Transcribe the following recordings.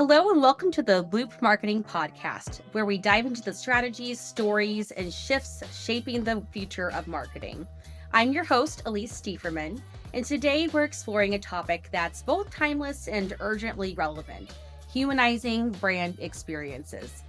Hello, and welcome to the Loop Marketing Podcast, where we dive into the strategies, stories, and shifts shaping the future of marketing. I'm your host, Elise Stieferman, and today we're exploring a topic that's both timeless and urgently relevant: humanizing brand experiences,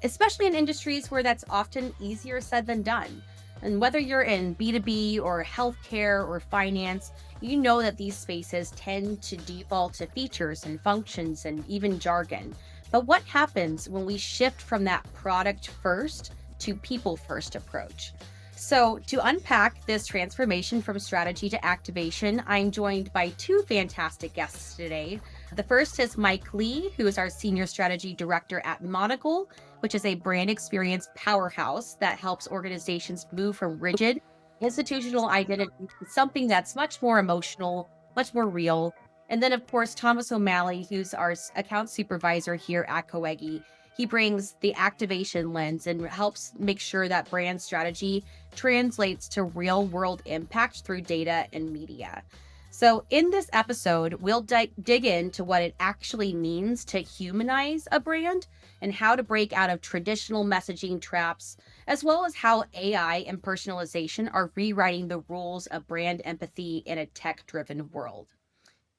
especially in industries where that's often easier said than done. And whether you're in B2B or healthcare or finance, you know that these spaces tend to default to features and functions and even jargon. But what happens when we shift from that product first to people first approach? So, to unpack this transformation from strategy to activation, I'm joined by two fantastic guests today. The first is Mike Lee, who is our Senior Strategy Director at Monigle, which is a brand experience powerhouse that helps organizations move from rigid institutional identity to something that's much more emotional, much more real. And then, of course, Thomas O'Malley, who's our account supervisor here at Coegi. He brings the activation lens and helps make sure that brand strategy translates to real world impact through data and media. So, in this episode, we'll dig into what it actually means to humanize a brand and how to break out of traditional messaging traps, as well as how AI and personalization are rewriting the rules of brand empathy in a tech driven world.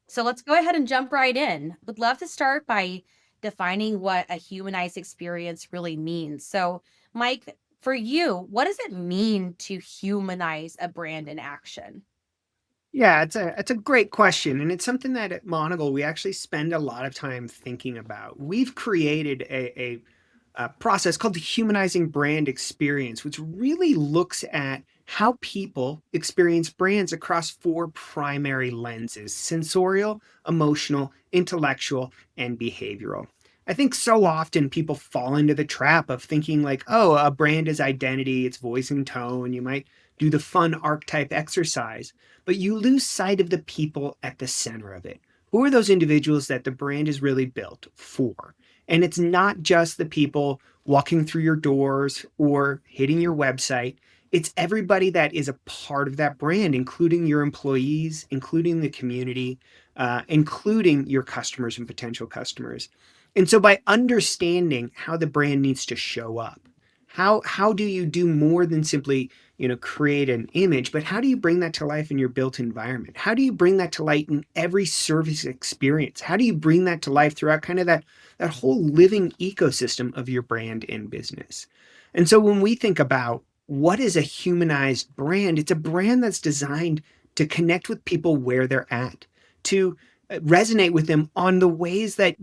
So, let's go ahead and jump right in. Would love to start by defining what a humanized experience really means. So, Mike, for you, what does it mean to humanize a brand in action? Yeah, it's a great question, and it's something that at Monigle we actually spend a lot of time thinking about. We've created a process called the Humanizing Brand Experience, which really looks at how people experience brands across four primary lenses: sensorial, emotional, intellectual, and behavioral. I think so often people fall into the trap of thinking like, oh, a brand is identity, it's voice and tone. You might do the fun archetype exercise, but you lose sight of the people at the center of it. Who are those individuals that the brand is really built for? And it's not just the people walking through your doors or hitting your website. It's everybody that is a part of that brand, including your employees, including the community, including your customers and potential customers. And so by understanding how the brand needs to show up, how do you do more than simply create an image, but how do you bring that to life in your built environment? How do you bring that to light in every service experience? How do you bring that to life throughout kind of that whole living ecosystem of your brand and business? And so when we think about what is a humanized brand, it's a brand that's designed to connect with people where they're at, to resonate with them on the ways that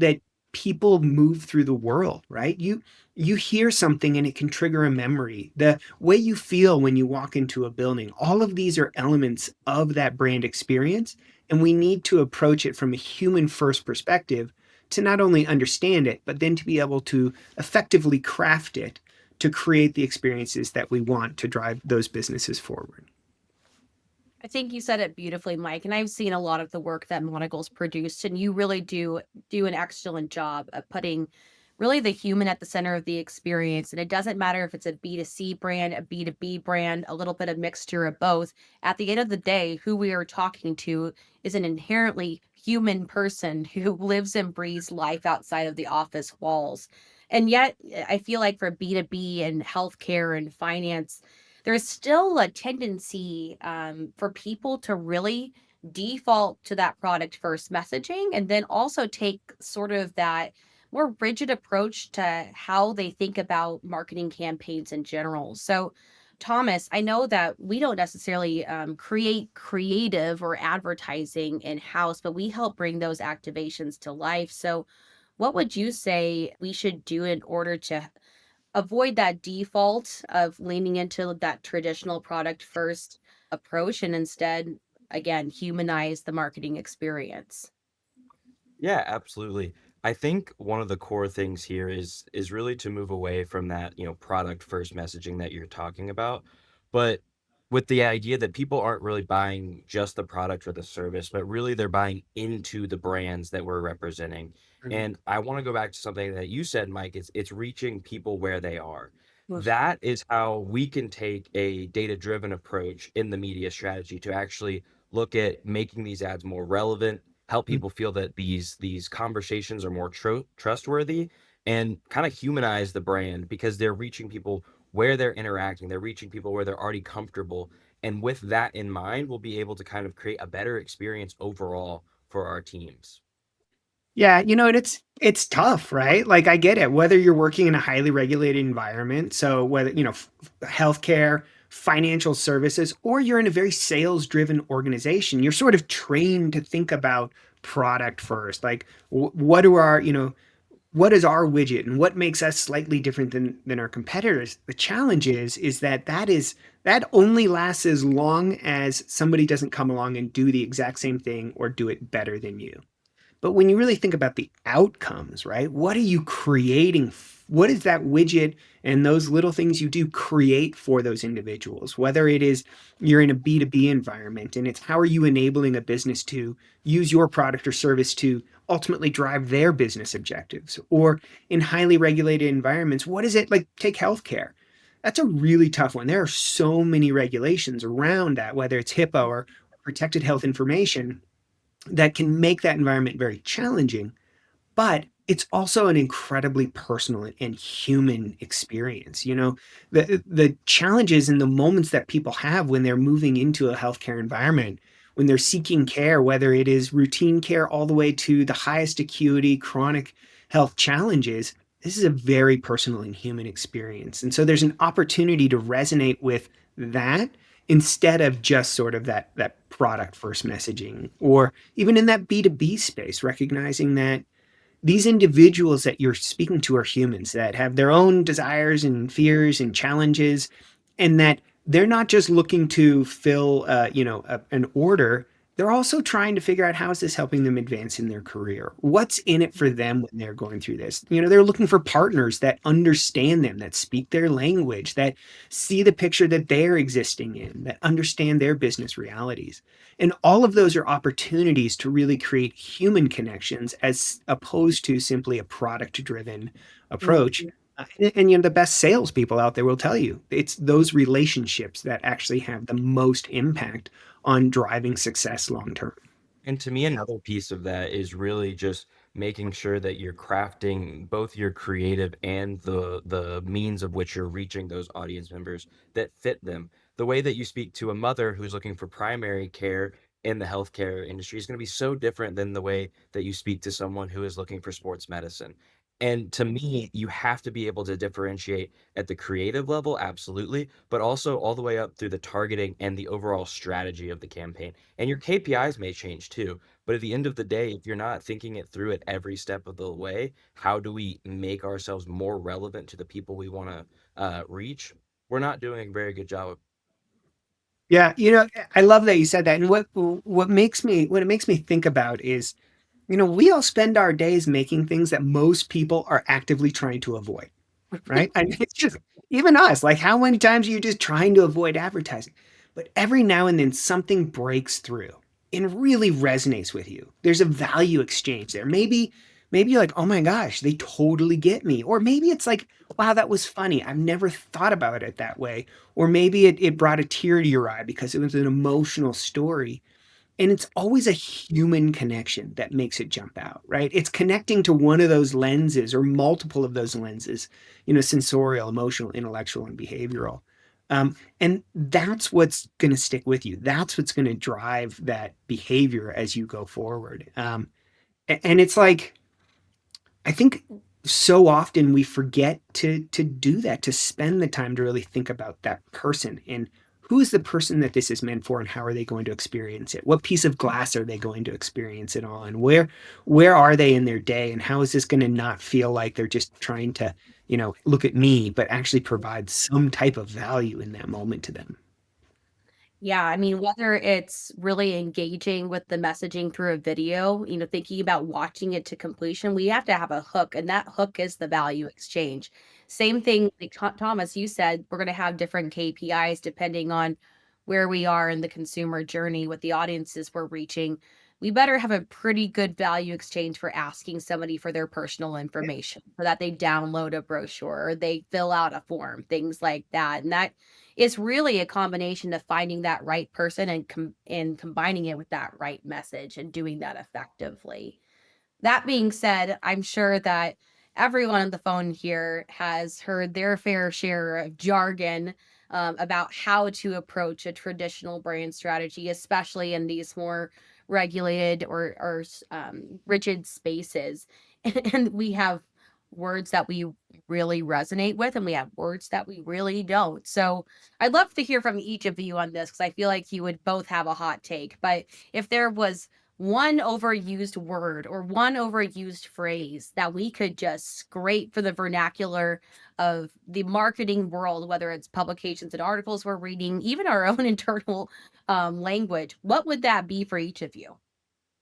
people move through the world, right? You hear something and it can trigger a memory. The way you feel when you walk into a building, all of these are elements of that brand experience. And we need to approach it from a human first perspective to not only understand it, but then to be able to effectively craft it to create the experiences that we want to drive those businesses forward. I think you said it beautifully, Mike. And I've seen a lot of the work that Monigle's produced, and you really do an excellent job of putting really the human at the center of the experience. And it doesn't matter if it's a B2C brand, a B2B brand, a little bit of mixture of both. At the end of the day, who we are talking to is an inherently human person who lives and breathes life outside of the office walls. And yet, I feel like for B2B and healthcare and finance, there's still a tendency for people to really default to that product first messaging and then also take sort of that more rigid approach to how they think about marketing campaigns in general. So, Thomas, I know that we don't necessarily create creative or advertising in house, but we help bring those activations to life. So, what would you say we should do in order to avoid that default of leaning into that traditional product first approach and instead, again, humanize the marketing experience? Yeah, absolutely. I think one of the core things here is really to move away from that, product first messaging that you're talking about, but with the idea that people aren't really buying just the product or the service, but really they're buying into the brands that we're representing. Mhm. And I want to go back to something that you said, Mike, it's reaching people where they are. Oof. That is how we can take a data-driven approach in the media strategy to actually look at making these ads more relevant, help Mm. people feel that these conversations are more trustworthy, and kind of humanize the brand because they're reaching people where they're interacting, they're reaching people where they're already comfortable. And with that in mind, we'll be able to kind of create a better experience overall for our teams. Yeah, and it's tough, right? Like I get it. Whether you're working in a highly regulated environment, so whether, healthcare, financial services, or you're in a very sales-driven organization, you're sort of trained to think about product first. Like what do our, what is our widget and what makes us slightly different than our competitors? The challenge is that only lasts as long as somebody doesn't come along and do the exact same thing or do it better than you. But when you really think about the outcomes, right? What are you creating? What is that widget and those little things you do create for those individuals? Whether it is you're in a B2B environment and it's how are you enabling a business to use your product or service to ultimately drive their business objectives? Or in highly regulated environments, what is it like? Take healthcare. That's a really tough one. There are so many regulations around that, whether it's HIPAA or protected health information, that can make that environment very challenging, but it's also an incredibly personal and human experience. The challenges and the moments that people have when they're moving into a healthcare environment, when they're seeking care, whether it is routine care all the way to the highest acuity chronic health challenges, this is a very personal and human experience. And so there's an opportunity to resonate with that instead of just sort of that product first messaging, or even in that B2B space, recognizing that these individuals that you're speaking to are humans that have their own desires and fears and challenges, and that they're not just looking to fill, an order. They're also trying to figure out how is this helping them advance in their career? What's in it for them when they're going through this? They're looking for partners that understand them, that speak their language, that see the picture that they're existing in, that understand their business realities. And all of those are opportunities to really create human connections as opposed to simply a product driven approach. Mhm. And the best salespeople out there will tell you it's those relationships that actually have the most impact on driving success long term. And to me, another piece of that is really just making sure that you're crafting both your creative and the means of which you're reaching those audience members that fit them. The way that you speak to a mother who's looking for primary care in the healthcare industry is going to be so different than the way that you speak to someone who is looking for sports medicine. And to me, you have to be able to differentiate at the creative level, absolutely, but also all the way up through the targeting and the overall strategy of the campaign. And your KPIs may change too. But at the end of the day, if you're not thinking it through at every step of the way, how do we make ourselves more relevant to the people we want to reach? We're not doing a very good job. Yeah, I love that you said that. And what it makes me think about is, we all spend our days making things that most people are actively trying to avoid. Right? I mean, it's just even us. Like, how many times are you just trying to avoid advertising? But every now and then something breaks through and really resonates with you. There's a value exchange there. Maybe you're like, oh my gosh, they totally get me. Or maybe it's like, wow, that was funny. I've never thought about it that way. Or maybe it brought a tear to your eye because it was an emotional story. And it's always a human connection that makes it jump out, right? It's connecting to one of those lenses or multiple of those lenses, sensorial, emotional, intellectual, and behavioral. And that's what's going to stick with you. That's what's going to drive that behavior as you go forward. And it's like, I think so often we forget to do that, to spend the time to really think about that person and who is the person that this is meant for and how are they going to experience it? What piece of glass are they going to experience it on? Where are they in their day and how is this going to not feel like they're just trying to, look at me, but actually provide some type of value in that moment to them? Yeah, I mean, whether it's really engaging with the messaging through a video, thinking about watching it to completion, we have to have a hook, and that hook is the value exchange. Same thing, like Thomas, you said, we're going to have different KPIs depending on where we are in the consumer journey with the audiences we're reaching. we better have a pretty good value exchange for asking somebody for their personal information so that they download a brochure or they fill out a form, things like that. And that is really a combination of finding that right person and combining it with that right message and doing that effectively. That being said, I'm sure that everyone on the phone here has heard their fair share of jargon about how to approach a traditional brand strategy, especially in these more regulated or rigid spaces. And we have words that we really resonate with, and we have words that we really don't. So I'd love to hear from each of you on this because I feel like you would both have a hot take. But if there was one overused word or one overused phrase that we could just scrape for the vernacular of the marketing world, whether it's publications and articles we're reading, even our own internal language, what would that be for each of you?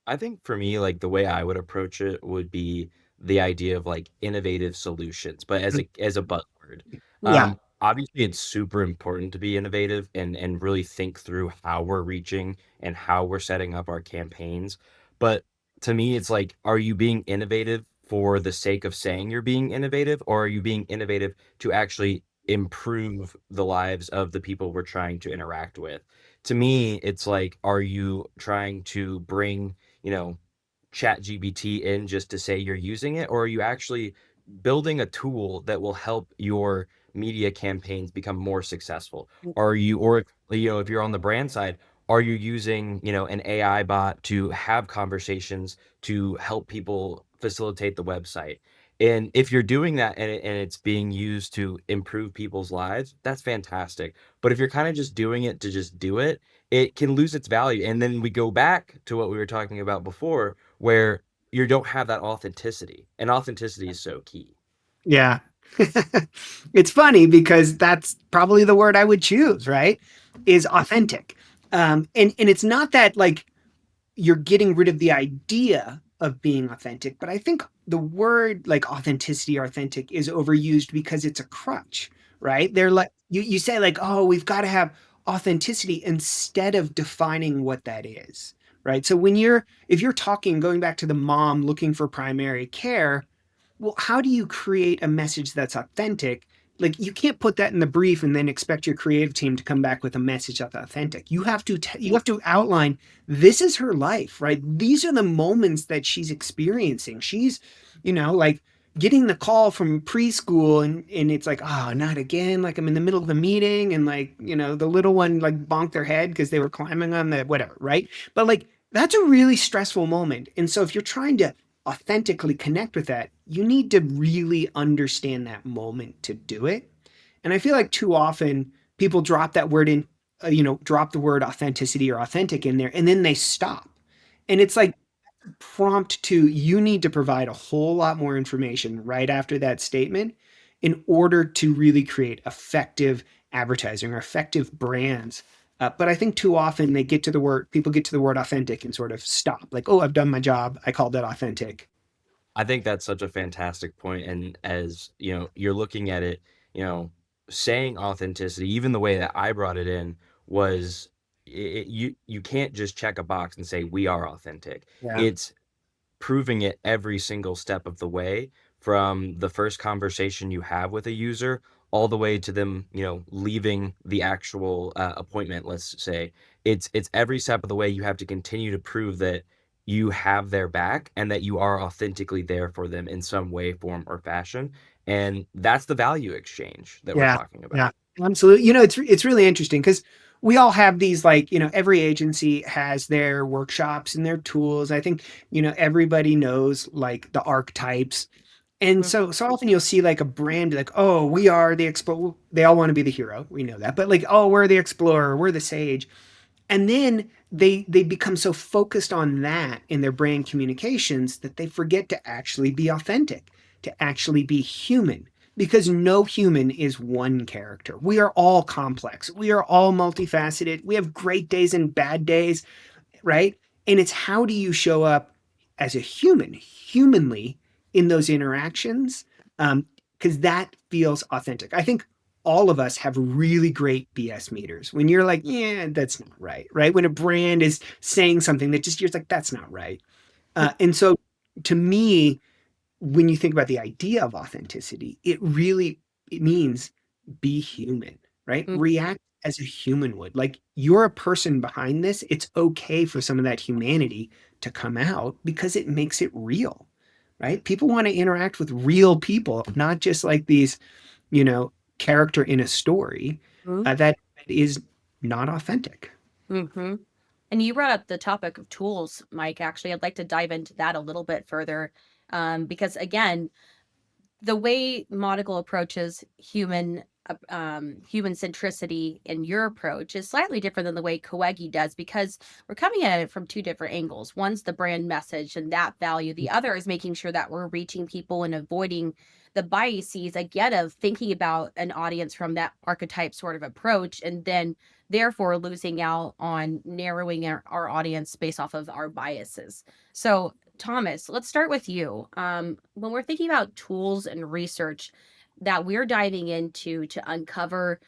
I think for me, like the way I would approach it would be the idea of like innovative solutions, but as a buzzword. Yeah. Obviously, it's super important to be innovative and really think through how we're reaching and how we're setting up our campaigns. But to me, it's like, are you being innovative for the sake of saying you're being innovative, or are you being innovative to actually improve the lives of the people we're trying to interact with? To me, it's like, are you trying to bring chat gbt in just to say you're using it, or are you actually building a tool that will help your media campaigns become more successful? Are you, or if you're on the brand side, are you using an AI bot to have conversations to help people facilitate the website? And if you're doing that and it's being used to improve people's lives, that's fantastic. But if you're kind of just doing it to just do it, it can lose its value. And then we go back to what we were talking about before, where you don't have that authenticity, and authenticity is so key. Yeah. It's funny because that's probably the word I would choose, right? Is authentic. And it's not that like you're getting rid of the idea of being authentic, but I think the word like authenticity or authentic is overused because it's a crutch, right? They're like you say like, oh, we've got to have authenticity instead of defining what that is, right? So if you're talking, going back to the mom looking for primary care, well, how do you create a message that's authentic? Like you can't put that in the brief and then expect your creative team to come back with a message that's authentic. You have to outline this is her life, right? These are the moments that she's experiencing. She's, like getting the call from preschool and it's like, oh, not again. Like I'm in the middle of a meeting and like, the little one like bonked their head because they were climbing on the whatever, right? But like that's a really stressful moment. And so if you're trying to authentically connect with that, you need to really understand that moment to do it. And I feel like too often people drop that word in, drop the word authenticity or authentic in there, and then they stop. And it's like prompt to you need to provide a whole lot more information right after that statement in order to really create effective advertising or effective brands. But I think too often people get to the word authentic and sort of stop like, oh, I've done my job. I called that authentic. I think that's such a fantastic point. And as you're looking at it, you know, saying authenticity, even the way that I brought it in was you can't just check a box and say we are authentic. Yeah. It's proving it every single step of the way, from the first conversation you have with a user all the way to them leaving the actual appointment, let's say. It's every step of the way you have to continue to prove that you have their back and that you are authentically there for them in some way, form, or fashion. And that's the value exchange that we're Yeah, talking about. yeah, absolutely. It's really interesting because we all have these like, every agency has their workshops and their tools. I think, everybody knows like the archetypes. And Mhm. so often you'll see like a brand be like, oh, we are the expo. They all want to be the hero. We know that. But like, oh, we're the explorer, we're the sage. And then they become so focused on that in their brand communications that they forget to actually be authentic, to actually be human, because no human is one character. We are all complex. We are all multifaceted. We have great days and bad days, right? And it's how do you show up as a human, humanly in those interactions? Because that feels authentic. I think all of us have really great BS meters. When you're like, yeah, that's not right, right? When a brand is saying something that just you're like, that's not right. And so to me, when you think about the idea of authenticity, it means be human, right? Mm, React as a human would. Like you're a person behind this. It's okay for some of that humanity to come out because it makes it real, right? People want to interact with real people, not just like these, character in a story mm, that is not authentic. mm-hmm. And you brought up the topic of tools, Mike. Actually, I'd like to dive into that a little bit further, because again, the way Monigle approaches human centricity in your approach is slightly different than the way Coegi does, because we're coming at it from two different angles. One's the brand message and that value. The other is making sure that we're reaching people and avoiding the biases, again, of thinking about an audience from that archetype sort of approach, and then therefore losing out on narrowing our audience based off of our biases. So Thomas, let's start with you. When we're thinking about tools and research that we're diving into to uncover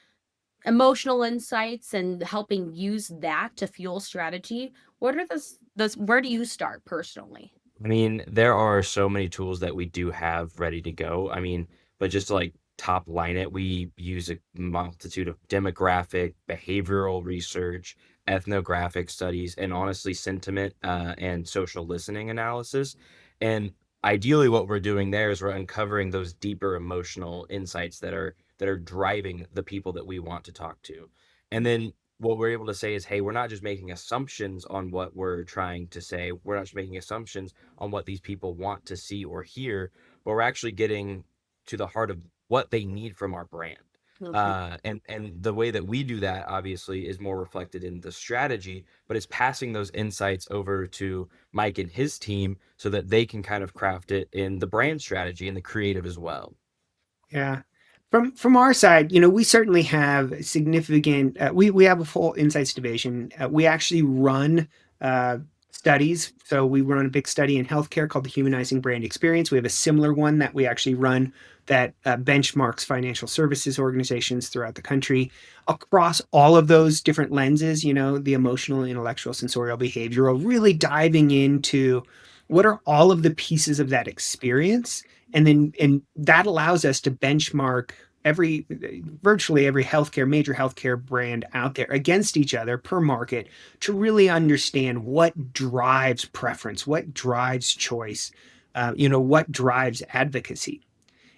emotional insights and helping use that to fuel strategy, what are those where do you start personally? I mean, there are so many tools that we do have ready to go. I mean, but just to like top line it, we use a multitude of demographic, behavioral research, ethnographic studies, and honestly, sentiment and social listening analysis. And ideally, what we're doing there is we're uncovering those deeper emotional insights that are driving the people that we want to talk to. And then what we're able to say is, hey, we're not just making assumptions on what we're trying to say. We're not just making assumptions on what these people want to see or hear, but we're actually getting to the heart of what they need from our brand. Mhm. And the way that we do that obviously is more reflected in the strategy, but it's passing those insights over to Mike and his team so that they can kind of craft it in the brand strategy and the creative as well. Yeah. From our side, we certainly have significant. We have a full insights division. We actually run uh, studies. So we run a big study in healthcare called the Humanizing Brand Experience. We have a similar one that we actually run that benchmarks financial services organizations throughout the country across all of those different lenses. The emotional, intellectual, sensorial, behavioral, really diving into what are all of the pieces of that experience, and that allows us to benchmark every virtually every major healthcare brand out there against each other per market to really understand what drives preference, what drives choice, what drives advocacy.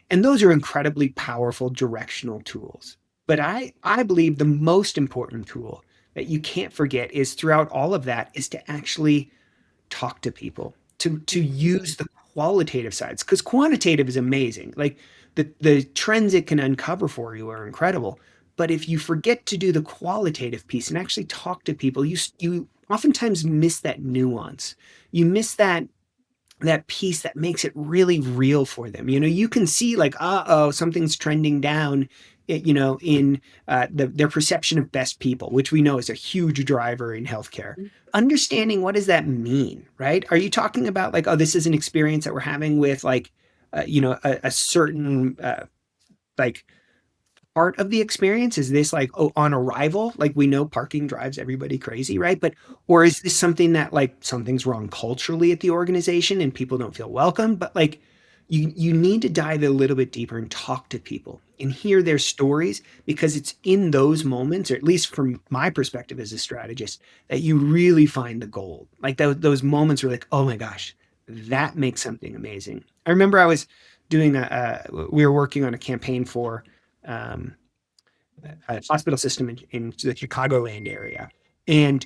And those are incredibly powerful directional tools. But I believe the most important tool that you can't forget is throughout all of that is to actually talk to people, to use the qualitative sides, because quantitative is amazing. Like the trends it can uncover for you are incredible. But if you forget to do the qualitative piece and actually talk to people, you oftentimes miss that nuance. You miss that piece that makes it really real for them. You can see like, oh, something's trending down, in their perception of best people, which we know is a huge driver in healthcare. Understanding what does that mean, right? Are you talking about like, oh, this is an experience that we're having with like, a certain like part of the experience? Is this like, oh, on arrival, like we know parking drives everybody crazy, right? But or is this something that like something's wrong culturally at the organization and people don't feel welcome? But like you need to dive a little bit deeper and talk to people and hear their stories, because it's in those moments, or at least from my perspective as a strategist, that you really find the gold. Like those moments where like, oh my gosh, that makes something amazing. I remember we were working on a campaign for um, a hospital system in the Chicagoland area, and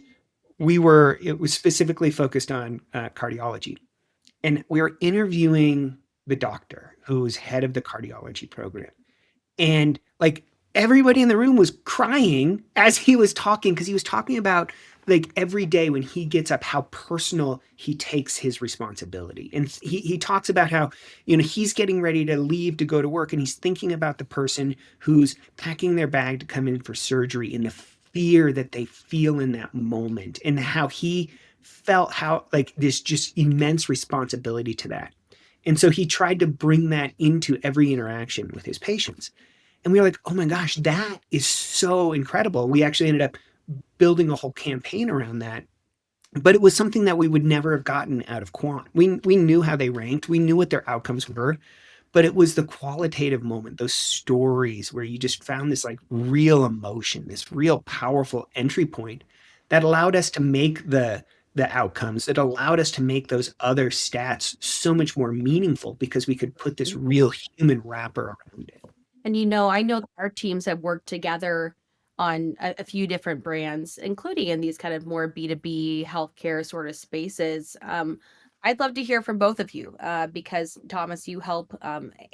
it was specifically focused on cardiology, and we were interviewing the doctor who's head of the cardiology program, and like everybody in the room was crying as he was talking, because he was talking about like every day when he gets up how personal he takes his responsibility, and he talks about how he's getting ready to leave to go to work, and he's thinking about the person who's packing their bag to come in for surgery, and the fear that they feel in that moment, and how he felt how like this just immense responsibility to that. And so he tried to bring that into every interaction with his patients. And we were like, oh my gosh, that is so incredible. We actually ended up building a whole campaign around that. But it was something that we would never have gotten out of quant. We knew how they ranked, we knew what their outcomes were, but it was the qualitative moment, those stories where you just found this like real emotion, this real powerful entry point that allowed us to make the outcomes, that allowed us to make those other stats so much more meaningful because we could put this real human wrapper around it. And I know that our teams have worked together on a few different brands, including in these kind of more B2B healthcare sort of spaces. I'd love to hear from both of you because Thomas, you help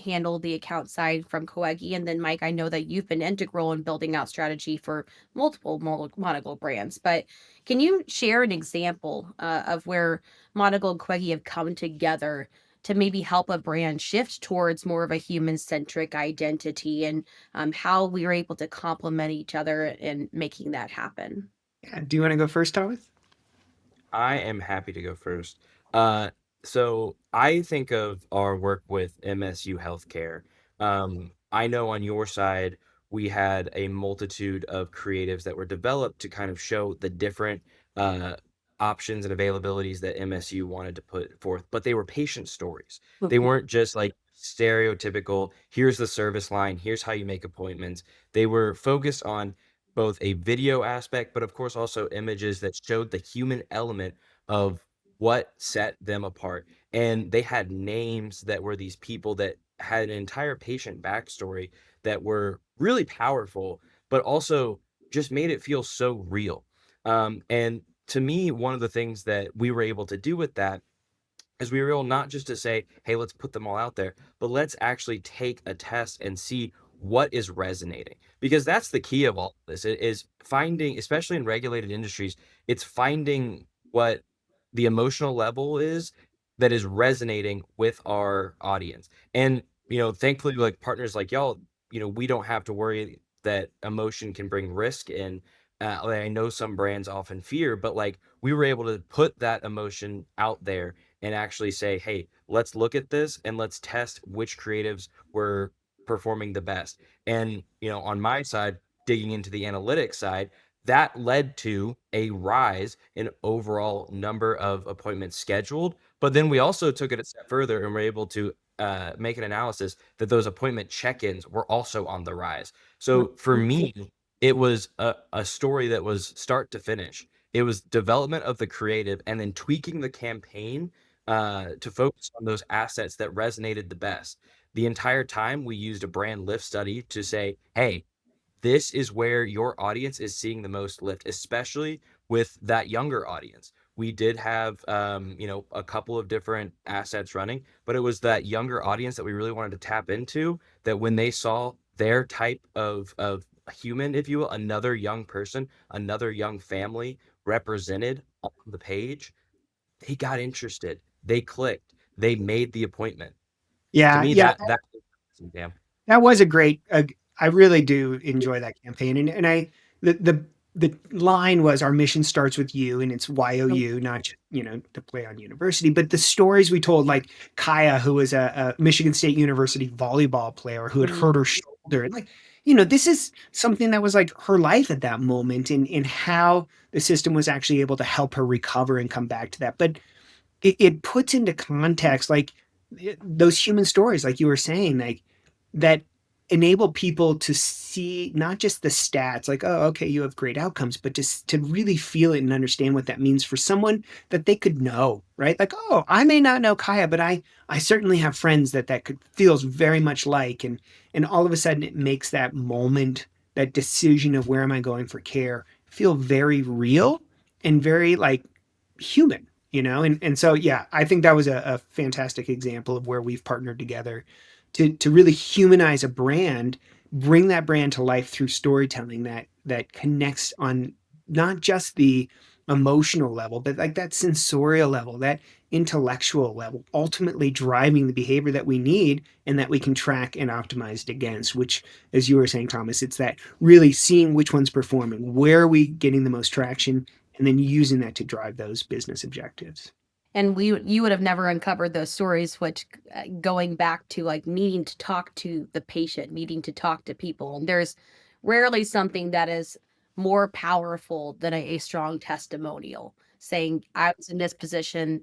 handle the account side from Coegi, and then Mike, I know that you've been integral in building out strategy for multiple Monocle brands. But can you share an example of where Monocle and Coegi have come together to maybe help a brand shift towards more of a human-centric identity, and how we were able to complement each other in making that happen? Yeah. Do you want to go first, Thomas? I am happy to go first. Uh, so I think of our work with MSU Healthcare. I know on your side, we had a multitude of creatives that were developed to kind of show the different uh, options and availabilities that MSU wanted to put forth, but they were patient stories. They Mhm. weren't just like stereotypical, here's the service line, here's how you make appointments. They were focused on both a video aspect, but of course also images that showed the human element of what set them apart. And they had names that were these people that had an entire patient backstory that were really powerful, but also just made it feel so real. And to me, one of the things that we were able to do with that is we were able not just to say, hey, let's put them all out there, but let's actually take a test and see what is resonating. Because that's the key of all this is finding, especially in regulated industries, it's finding what the emotional level is that is resonating with our audience. And, thankfully, like partners like y'all, we don't have to worry that emotion can bring risk in. Like I know some brands often fear, but like we were able to put that emotion out there and actually say, hey, let's look at this and let's test which creatives were performing the best. And, on my side, digging into the analytics side, that led to a rise in overall number of appointments scheduled. But then we also took it a step further and were able to make an analysis that those appointment check-ins were also on the rise. So for me, it was a story that was start to finish. It was development of the creative and then tweaking the campaign to focus on those assets that resonated the best. The entire time we used a brand lift study to say, hey, this is where your audience is seeing the most lift, especially with that younger audience. We did have, a couple of different assets running, but it was that younger audience that we really wanted to tap into. That when they saw their type of human, if you will, another young person, another young family represented on the page, they got interested. They clicked. They made the appointment. To Yeah, me, yeah, that damn. that was a great. I really do enjoy that campaign, and the line was our mission starts with you, and it's YOU, not just to play on university, but the stories we told, like Kaya, who was a Michigan State University volleyball player who had Mhm. hurt her shoulder, and like this is something that was like her life at that moment, and how the system was actually able to help her recover and come back to that, but it puts into context like those human stories like you were saying, like that enable people to see not just the stats like, oh, okay, you have great outcomes, but just to really feel it and understand what that means for someone that they could know, right? Like, oh, I may not know Kaya, but I certainly have friends that could feels very much like, and all of a sudden it makes that moment, that decision of where am I going for care, feel very real and very like human, and so yeah, I think that was a fantastic example of where we've partnered together to really humanize a brand, bring that brand to life through storytelling that connects on not just the emotional level, but like that sensorial level, that intellectual level, ultimately driving the behavior that we need and that we can track and optimize it against, which, as you were saying, Thomas, it's that really seeing which one's performing, where are we getting the most traction, and then using that to drive those business objectives. and you would have never uncovered those stories, which going back to like needing to talk to the patient, needing to talk to people, and there's rarely something that is more powerful than a strong testimonial saying I was in this position,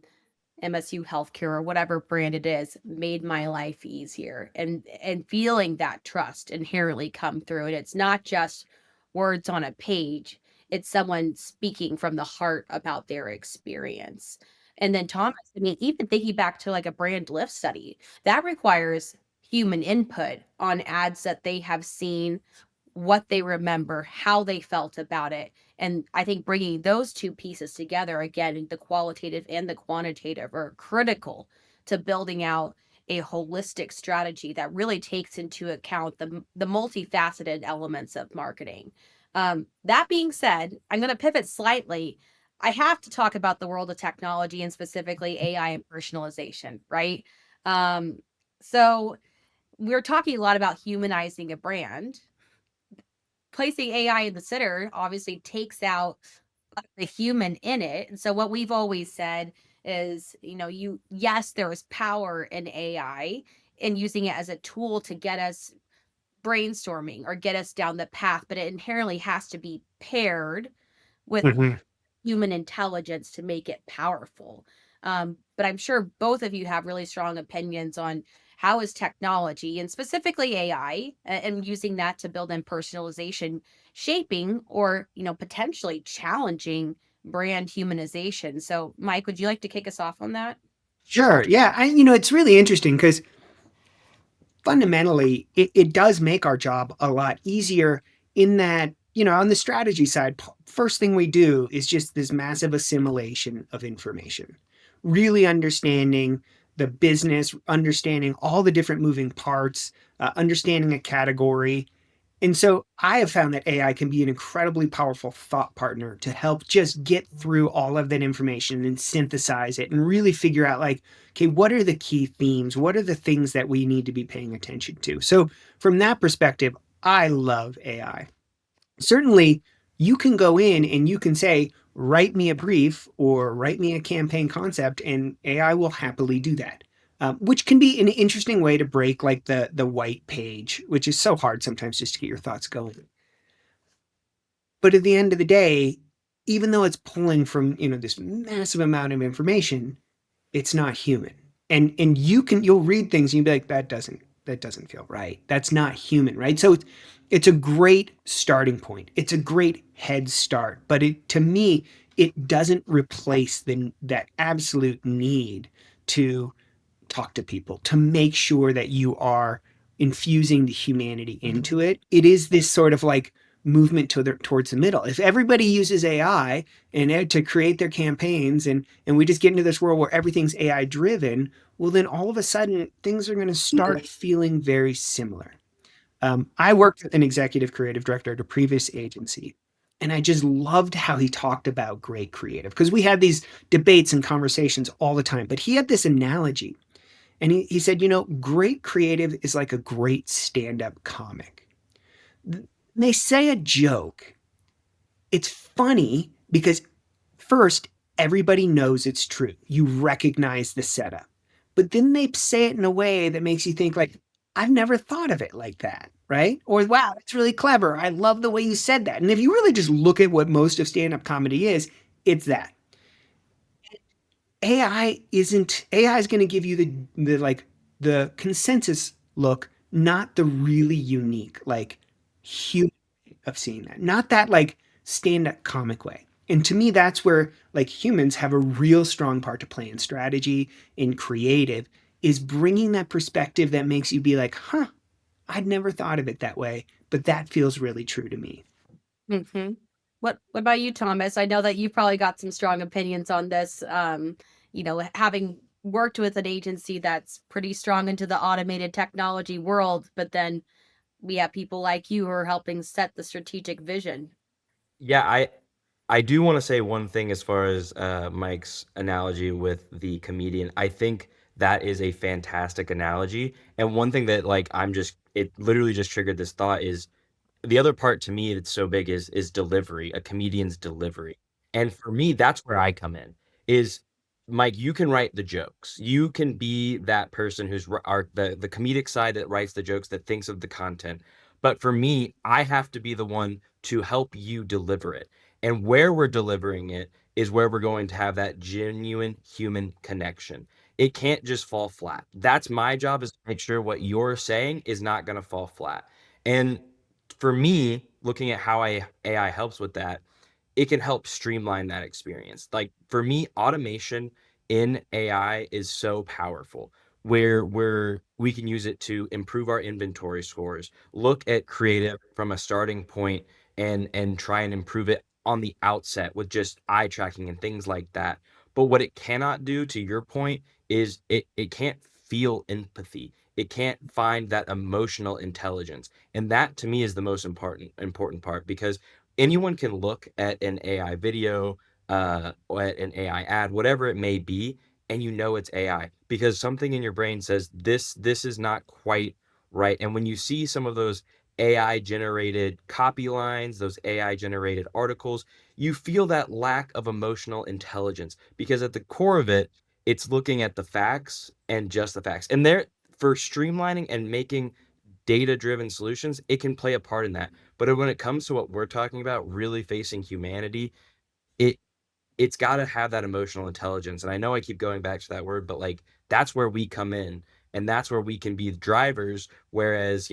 MSU Healthcare or whatever brand it is, made my life easier, and feeling that trust inherently come through. And it's not just words on a page, it's someone speaking from the heart about their experience. And then Thomas, I mean, even thinking back to like a brand lift study, that requires human input on ads that they have seen, what they remember, how they felt about it. And I think bringing those two pieces together, again, the qualitative and the quantitative, are critical to building out a holistic strategy that really takes into account the multifaceted elements of marketing. That being said, I'm going to pivot slightly. I have to talk about the world of technology and specifically AI and personalization, right? Um, so we're talking a lot about humanizing a brand. Placing AI in the center obviously takes out the human in it. And so what we've always said is, yes, there is power in AI and using it as a tool to get us brainstorming or get us down the path, but it inherently has to be paired with Mhm. human intelligence to make it powerful. But I'm sure both of you have really strong opinions on how is technology and specifically AI and using that to build in personalization, shaping or potentially challenging brand humanization. So, Mike, would you like to kick us off on that? Sure. Yeah. It's really interesting because fundamentally, it does make our job a lot easier in that, on the strategy side, first thing we do is just this massive assimilation of information, really understanding the business, understanding all the different moving parts, understanding a category, and so I have found that AI can be an incredibly powerful thought partner to help just get through all of that information and synthesize it and really figure out, like, okay, what are the key themes? What are the things that we need to be paying attention to? So from that perspective, I love AI. Certainly, you can go in and you can say, write me a brief or write me a campaign concept, and AI will happily do that. Which can be an interesting way to break like the white page, which is so hard sometimes just to get your thoughts going. But at the end of the day, even though it's pulling from this massive amount of information, it's not human. And you'll read things and you'll be like, that doesn't feel right. That's not human, right? So it's a great starting point. It's a great head start. But to me, it doesn't replace that absolute need to talk to people, to make sure that you are infusing the humanity into it. It is this sort of like movement towards the middle. If everybody uses AI and to create their campaigns, and we just get into this world where everything's AI driven, well, then all of a sudden things are going to start feeling very similar. I worked with an executive creative director at a previous agency, and I just loved how he talked about great creative because we had these debates and conversations all the time. But he had this analogy, and he said, great creative is like a great stand up comic. They say a joke. It's funny because first, everybody knows it's true. You recognize the setup. But then they say it in a way that makes you think, like, I've never thought of it like that, right? Or, wow, that's really clever. I love the way you said that. And if you really just look at what most of stand up comedy is, it's that. AI is going to give you the like the consensus look, not the really unique like human of seeing that, not that like stand-up comic way. And to me, that's where like humans have a real strong part to play in strategy, in creative, is bringing that perspective that makes you be like, huh, I'd never thought of it that way, but that feels really true to me. Hmm. What about you, Thomas? I know that you probably got some strong opinions on this. Having worked with an agency that's pretty strong into the automated technology world, but then we have people like you who are helping set the strategic vision. Yeah, I do wanna say one thing as far as, Mike's analogy with the comedian. I think that is a fantastic analogy, and one thing that, like, it literally just triggered this thought is the other part to me that's so big is delivery, a comedian's delivery. And for me, that's where I come in, is Mike, you can write the jokes. You can be that person who's the comedic side that writes the jokes, that thinks of the content. But for me, I have to be the one to help you deliver it. And where we're delivering it is where we're going to have that genuine human connection. It can't just fall flat. That's my job, is to make sure what you're saying is not going to fall flat. And for me, looking at how AI helps with that, it can help streamline that experience. Like for me, automation in AI is so powerful, where we can use it to improve our inventory scores, look at creative from a starting point, and try and improve it on the outset with just eye tracking and things like that. But what it cannot do, to your point, is it can't feel empathy. It can't find that emotional intelligence. And that to me is the most important part, because anyone can look at an AI video, or at an AI ad, whatever it may be, and you know it's AI because something in your brain says this is not quite right. And when you see some of those AI generated copy lines, those AI generated articles, you feel that lack of emotional intelligence, because at the core of it, it's looking at the facts and just the facts. And there, for streamlining and making data-driven solutions, it can play a part in that. But when it comes to what we're talking about, really facing humanity, it it's got to have that emotional intelligence. And I know I keep going back to that word, but like that's where we come in, and that's where we can be the drivers, whereas,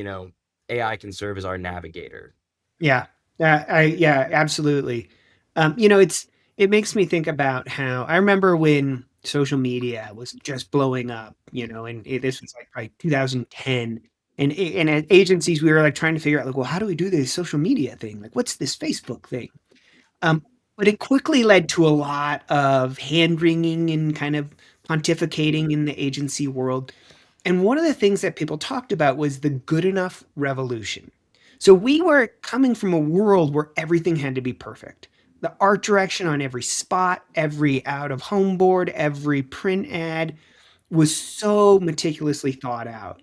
AI can serve as our navigator. Yeah. Yeah, absolutely. It makes me think about how I remember when social media was just blowing up, this was like probably 2010. And at agencies, we were like trying to figure out, like, well, how do we do this social media thing? Like, what's this Facebook thing? Um, but it quickly led to a lot of hand wringing and kind of pontificating in the agency world. And one of the things that people talked about was the good enough revolution. So we were coming from a world where everything had to be perfect. The art direction on every spot, every out of home board, every print ad was so meticulously thought out.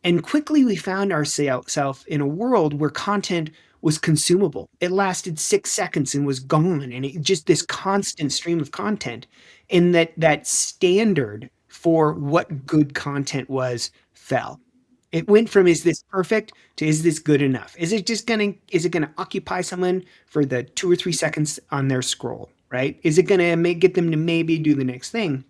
And quickly we found ourselves in a world where content was consumable. It lasted 6 seconds and was gone. And it just this constant stream of content. And that standard for what good content was fell. It went from is this perfect to is this good enough? Is it gonna occupy someone for the 2 or 3 seconds on their scroll, right? Is it gonna get them to maybe do the next thing?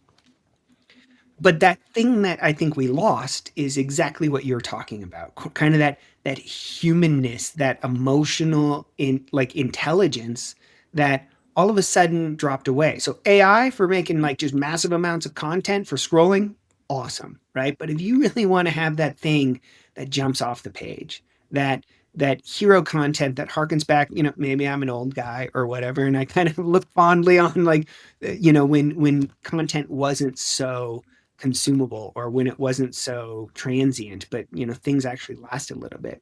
But that thing that I think we lost is exactly what you're talking about. Kind of that humanness, that emotional intelligence that all of a sudden dropped away. So AI for making like just massive amounts of content for scrolling, awesome, right? But if you really want to have that thing that jumps off the page, that that hero content that harkens back, maybe I'm an old guy or whatever, and I kind of look fondly on like, when content wasn't so consumable or when it wasn't so transient, but things actually lasted a little bit.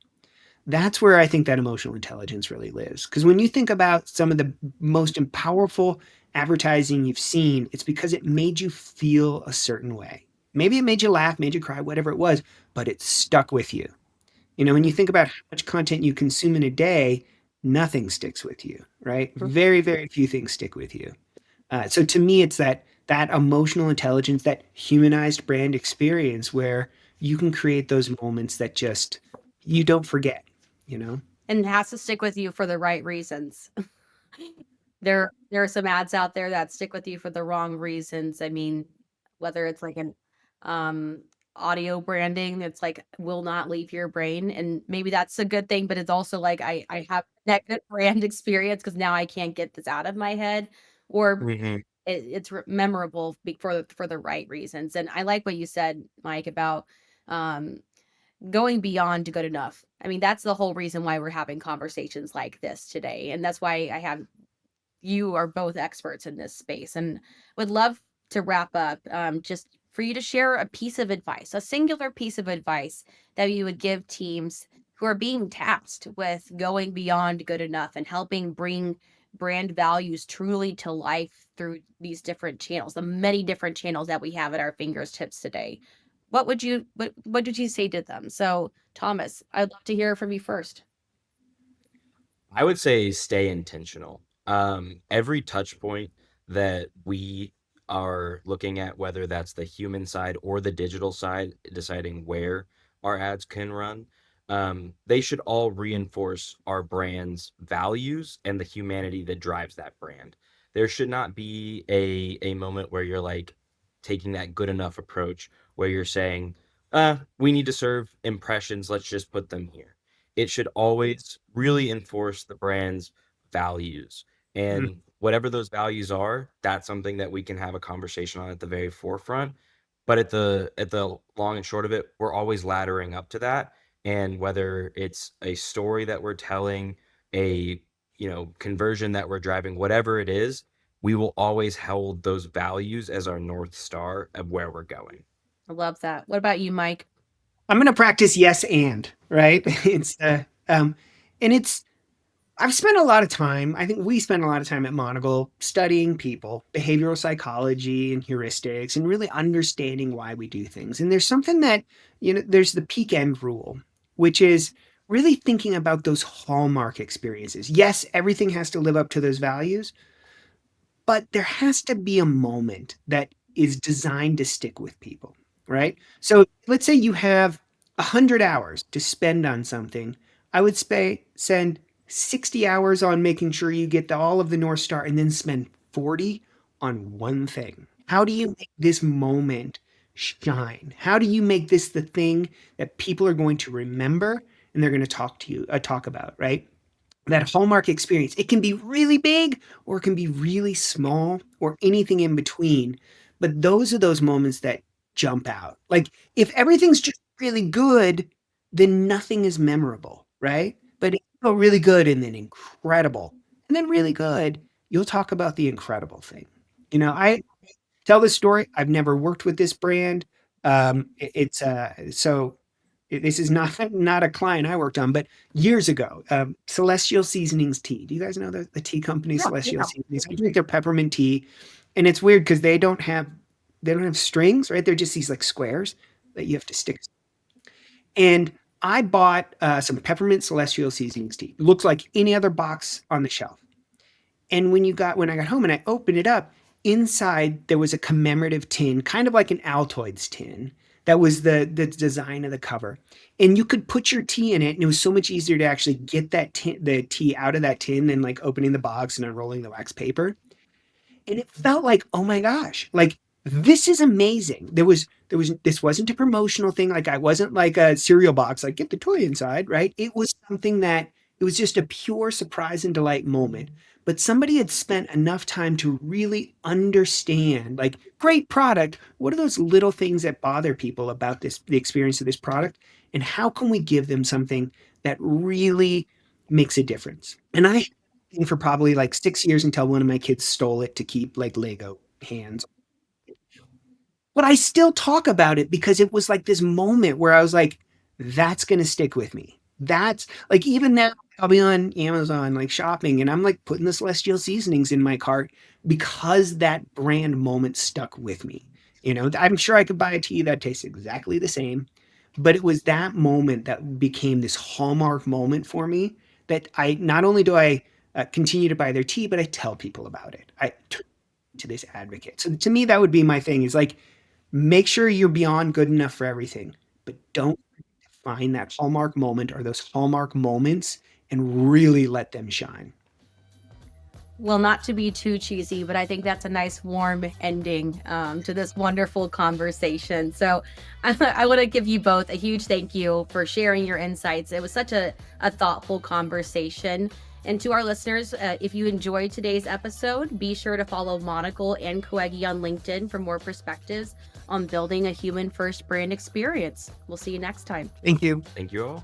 That's where I think that emotional intelligence really lives. Because when you think about some of the most powerful advertising you've seen, it's because it made you feel a certain way. Maybe it made you laugh, made you cry, whatever it was, but it stuck with you. When you think about how much content you consume in a day, nothing sticks with you, right? Very, very few things stick with you. So to me, it's that emotional intelligence, that humanized brand experience where you can create those moments that just you don't forget, you know? And it has to stick with you for the right reasons. There are some ads out there that stick with you for the wrong reasons. I mean, whether it's like an um audio branding that's like will not leave your brain, and maybe that's a good thing, but it's also like I have negative brand experience because now I can't get this out of my head, or Mhm. it's memorable for the right reasons. And I like what you said, Mike, about um going beyond to good enough. I mean, that's the whole reason why we're having conversations like this today. And that's why I have you are both experts in this space, and would love to wrap up just for you to share a piece of advice, a singular piece of advice that you would give teams who are being tasked with going beyond good enough and helping bring brand values truly to life through these different channels, the many different channels that we have at our fingertips today. What would you say to them? So, Thomas, I'd love to hear from you first. I would say stay intentional. Every touch point that we are looking at whether that's the human side or the digital side, deciding where our ads can run, they should all reinforce our brand's values and the humanity that drives that brand. There should not be a moment where you're like taking that good enough approach where you're saying, we need to serve impressions, let's just put them here. It should always really enforce the brand's values. Mm. And whatever those values are, that's something that we can have a conversation on at the very forefront. But at the long and short of it, we're always laddering up to that. And whether it's a story that we're telling, a conversion that we're driving, whatever it is, we will always hold those values as our North Star of where we're going. I love that. What about you, Mike? I'm going to practice yes and, right? And it's, I've spent a lot of time, I think we spend a lot of time at Monigle studying people, behavioral psychology and heuristics, and really understanding why we do things. And there's something that, there's the peak end rule, which is really thinking about those hallmark experiences. Yes, everything has to live up to those values, but there has to be a moment that is designed to stick with people, right? So let's say you have 100 hours to spend on something. I would send 60 hours on making sure you get all of the North Star and then spend 40 on one thing. How do you make this moment shine? How do you make this the thing that people are going to remember and they're going to talk about, right? That hallmark experience. It can be really big or it can be really small or anything in between. But those are those moments that jump out. Like if everything's just really good, then nothing is memorable, right? But if you go really good and then incredible and then really good, you'll talk about the incredible thing. I tell this story. I've never worked with this brand. This is not a client I worked on, but years ago, Celestial Seasonings tea. Do you guys know the tea company Celestial Seasonings? I drink their peppermint tea, and it's weird because they don't have strings, right? They're just these like squares that you have to stick. And I bought some peppermint Celestial Seasonings tea. It looks like any other box on the shelf. And when I got home and I opened it up, inside there was a commemorative tin, kind of like an Altoids tin. That was the design of the cover. And you could put your tea in it, and it was so much easier to actually get the tea out of that tin than like opening the box and unrolling the wax paper. And it felt like, oh my gosh, like this is amazing. This wasn't a promotional thing. Like I wasn't like a cereal box, like get the toy inside, right? It was something that it was just a pure surprise and delight moment. But somebody had spent enough time to really understand, like, great product. What are those little things that bother people about the experience of this product? And how can we give them something that really makes a difference? And I for probably like 6 years until one of my kids stole it to keep like Lego hands. But I still talk about it because it was like this moment where I was like, that's going to stick with me. That's like, even now I'll be on Amazon, like shopping, and I'm like putting the Celestial Seasonings in my cart because that brand moment stuck with me. I'm sure I could buy a tea that tastes exactly the same, but it was that moment that became this hallmark moment for me that not only do I continue to buy their tea, but I tell people about it. I turn to this advocate. So to me, that would be my thing is like, make sure you're beyond good enough for everything, but don't find that hallmark moment or those hallmark moments and really let them shine. Well, not to be too cheesy, but I think that's a nice warm ending to this wonderful conversation. So I want to give you both a huge thank you for sharing your insights. It was such a thoughtful conversation. And to our listeners, if you enjoyed today's episode, be sure to follow Monigle and Coegi on LinkedIn for more perspectives on building a human first brand experience. We'll see you next time. Thank you. Thank you all.